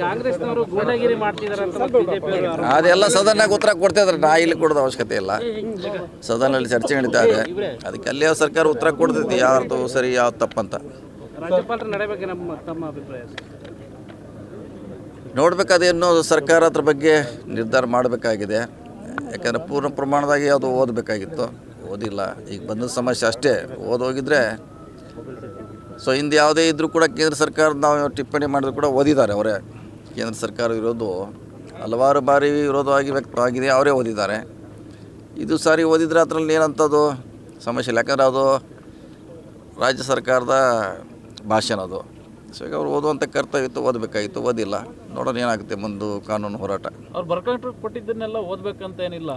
ಕಾಂಗ್ರೆಸ್ನವರು ಗೂಂಡಾಗಿರಿ ಮಾಡ್ತಿದ್ದಾರೆ ಅಂತ ಬಿಜೆಪಿ ಅದೆಲ್ಲ ಸದನಾಗ ಉತ್ತರ ಕೊಡ್ತಿದ್ರೆ ನಾ ಇಲ್ಲಿ ಕೊಡೋದು ಅವಶ್ಯಕತೆ ಇಲ್ಲ. ಸದನಲ್ಲಿ ಚರ್ಚೆ ನಡೀತಾ ಇದೆ, ಅದಕ್ಕೆ ಅಲ್ಲಿಯ ಸರ್ಕಾರ ಉತ್ತರ ಕೊಡ್ತೈತಿ ಯಾರ್ದು ಸರಿ ಯಾವ್ದು ತಪ್ಪಂತ. ರಾಜ್ಯಪಾಲರು ನಡೆಯಬೇಕು ನಮ್ಮ ತಮ್ಮ ಅಭಿಪ್ರಾಯ ನೋಡ್ಬೇಕಾದೇನು ಸರ್ಕಾರ ಅದ್ರ ಬಗ್ಗೆ ನಿರ್ಧಾರ ಮಾಡಬೇಕಾಗಿದೆ. ಯಾಕಂದರೆ ಪೂರ್ಣ ಪ್ರಮಾಣದಾಗಿ ಅದು ಓದಬೇಕಾಗಿತ್ತು, ಓದಿಲ್ಲ. ಈಗ ಬಂದ ಸಮಸ್ಯೆ ಅಷ್ಟೇ, ಓದೋಗಿದ್ರೆ ಸೊ ಹಿಂದೆ ಯಾವುದೇ ಇದ್ದರೂ ಕೂಡ ಕೇಂದ್ರ ಸರ್ಕಾರದ ನಾವು ಟಿಪ್ಪಣಿ ಮಾಡಿದ್ರು ಕೂಡ ಓದಿದ್ದಾರೆ ಅವರೇ. ಕೇಂದ್ರ ಸರ್ಕಾರ ವಿರೋಧ ಹಲವಾರು ಬಾರಿ ವಿರೋಧವಾಗಿ ವ್ಯಕ್ತವಾಗಿದೆ, ಅವರೇ ಓದಿದ್ದಾರೆ. ಇದು ಸಾರಿ ಓದಿದರೆ ಅದರಲ್ಲಿ ಏನಂಥದ್ದು ಸಮಸ್ಯೆ ಇಲ್ಲ, ಯಾಕಂದರೆ ಅದು ರಾಜ್ಯ ಸರ್ಕಾರದ ಭಾಷಣ ಅದು. ಸೊ ಈಗ ಅವ್ರು ಓದುವಂಥ ಕರ್ತವ್ಯ ಇತ್ತು, ಓದಬೇಕಾಗಿತ್ತು, ಓದಿಲ್ಲ. ನೋಡೋಣ ಏನಾಗುತ್ತೆ ಮುಂದೆ ಕಾನೂನು ಹೋರಾಟ. ಅವ್ರು ಬರ್ಕೊಂಡು ಕೊಟ್ಟಿದ್ದನ್ನೆಲ್ಲ ಓದಬೇಕಂತ ಏನಿಲ್ಲ,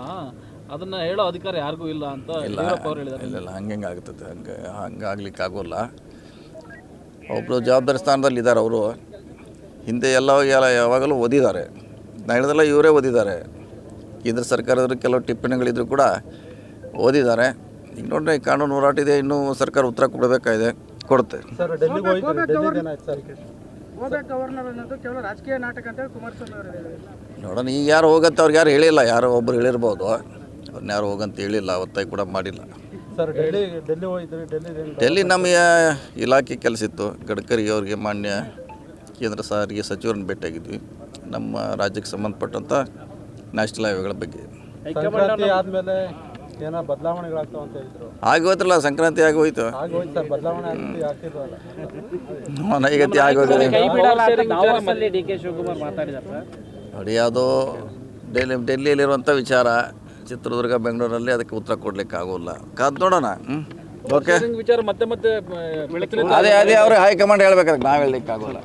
ಅದನ್ನು ಹೇಳೋ ಅಧಿಕಾರ ಯಾರಿಗೂ ಇಲ್ಲ ಅಂತ ಅವ್ರು ಹೇಳಿದ್ದಾರೆ. ಇಲ್ಲ ಹಂಗೆ ಆಗ್ತದೆ, ಹಂಗಾಗ್ಲಿಕ್ಕೆ ಆಗೋಲ್ಲ. ಒಬ್ಬರು ಜವಾಬ್ದಾರಿ ಸ್ಥಾನದಲ್ಲಿ ಇದ್ದಾರೆ ಅವರು. ಹಿಂದೆ ಯಾವಾಗಲೂ ಓದಿದ್ದಾರೆ, ನಾನು ಹೇಳಿದೆಲ್ಲ ಇವರೇ ಓದಿದ್ದಾರೆ. ಕೇಂದ್ರ ಸರ್ಕಾರದವರು ಕೆಲವು ಟಿಪ್ಪಣಿಗಳಿದ್ರು ಕೂಡ ಓದಿದ್ದಾರೆ. ಈಗ ನೋಡ್ರಿ ಕಾನೂನು ಹೋರಾಟ ಇದೆ, ಇನ್ನೂ ಸರ್ಕಾರ ಉತ್ತರ ಕೊಡಬೇಕಾಗಿದೆ, ಕೊಡುತ್ತೆ. ನೋಡೋಣ ಈಗ ಯಾರು ಹೋಗಂತ ಅವ್ರಿಗೆ ಯಾರು ಹೇಳಿಲ್ಲ, ಯಾರೋ ಒಬ್ಬರು ಹೇಳಿರ್ಬೋದು, ಅವ್ರನ್ನ ಯಾರು ಹೋಗಂತ ಹೇಳಿಲ್ಲ, ಒತ್ತಾಯ ಕೂಡ ಮಾಡಿಲ್ಲ. ಡೆಲ್ಲಿ ನಮ್ಮ ಇಲಾಖೆ ಕೆಲಸ ಇತ್ತು. ಗಡ್ಕರಿ ಅವರಿಗೆ ಮಾನ್ಯ ಕೇಂದ್ರ ಸಾರಿಗೆ ಸಚಿವರನ್ನು ಭೇಟಿಯಾಗಿದ್ವಿ, ನಮ್ಮ ರಾಜ್ಯಕ್ಕೆ ಸಂಬಂಧಪಟ್ಟಂಥ ನ್ಯಾಷನಲ್ ಹೈವೇಗಳ ಬಗ್ಗೆ. ಆಗೋಯ್ತಲ್ಲ, ಸಂಕ್ರಾಂತಿ ಆಗೋಯ್ತು, ನೈಗತಿ ಆಗೋಗಿದೆ ನೋಡಿ. ಅದು ಡೆಲ್ಲಿಯಲ್ಲಿರುವಂಥ ವಿಚಾರ, ಚಿತ್ರದುರ್ಗ ಬೆಂಗಳೂರಲ್ಲಿ ಅದಕ್ಕೆ ಉತ್ತರ ಕೊಡ್ಲಿಕ್ಕೆ ಆಗೋಲ್ಲ. ಕಾದು ನೋಡೋಣ. ಓಕೆ, ವಿಚಾರ ಮತ್ತೆ ಅದೇ ಅವ್ರಿಗೆ ಹೈಕಮಾಂಡ್ ಹೇಳ್ಬೇಕಾದ್ರೆ ನಾವು ಹೇಳಲಿಕ್ಕೆ ಆಗೋಲ್ಲ.